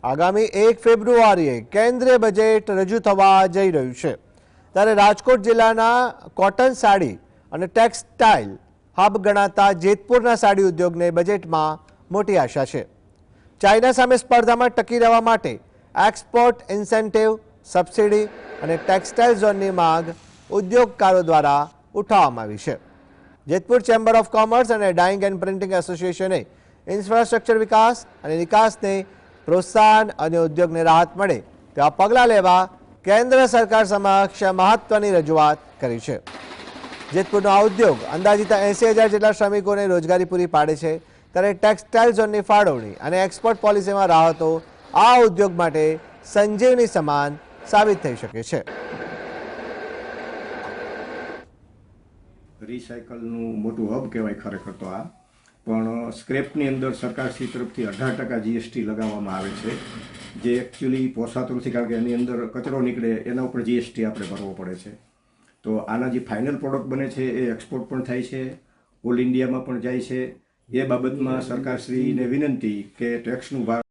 આગામી 1 ફેબ્રુઆરીએ કેન્દ્રીય બજેટ રજૂ થવા જઈ રહ્યું છે ત્યારે રાજકોટ જિલ્લાના કોટન સાડી અને ટેક્સટાઇલ હબ ગણાતા જેતપુરના સાડી ઉદ્યોગને બજેટમાં મોટી આશા છે। ચાઇના સામે સ્પર્ધામાં ટકી રહેવા માટે એક્સપોર્ટ ઇન્સેન્ટિવ, સબસિડી અને ટેક્સટાઇલ ઝોનની માંગ ઉદ્યોગકારો દ્વારા ઉઠાવવામાં આવી છે। જેતપુર ચેમ્બર ઓફ કોમર્સ અને ડાઇંગ એન્ડ પ્રિન્ટિંગ એસોસિએશને ઇન્ફ્રાસ્ટ્રક્ચર વિકાસ અને નિકાસને પ્રોત્સાહન અને ઉદ્યોગને રાહત મળે તેવા પગલાં લેવા કેન્દ્ર સરકાર સમક્ષ મહત્વની રજૂઆત કરી છે। જેતપુરનો આ ઉદ્યોગ અંદાજિત 80,000 જેટલા શ્રમિકોને રોજગારી પૂરી પાડે છે ત્યારે ટેક્સટાઇલ ઝોનની ફાળવણી અને એક્સપોર્ટ પોલિસીમાં રાહતો આ ઉદ્યોગ માટે સંજીવની સમાન સાબિત થઈ શકે છે। રિસાયકલનું મોટું હબ કહેવાય ખરેખર તો આ, પણ સ્ક્રેપની અંદર સરકારશ્રી તરફથી 18% જીએસટી લગાવવામાં આવે છે, જે એકચ્યુઅલી પોસાતું નથી, કારણ કે એની અંદર કચરો નીકળે એના ઉપર જીએસટી આપણે ભરવો પડે છે। તો આના જે ફાઇનલ પ્રોડક્ટ બને છે એ એક્સપોર્ટ પણ થાય છે, ઓલ ઇન્ડિયામાં પણ જાય છે। એ બાબતમાં સરકારશ્રીને વિનંતી કે ટેક્સનું ભાગ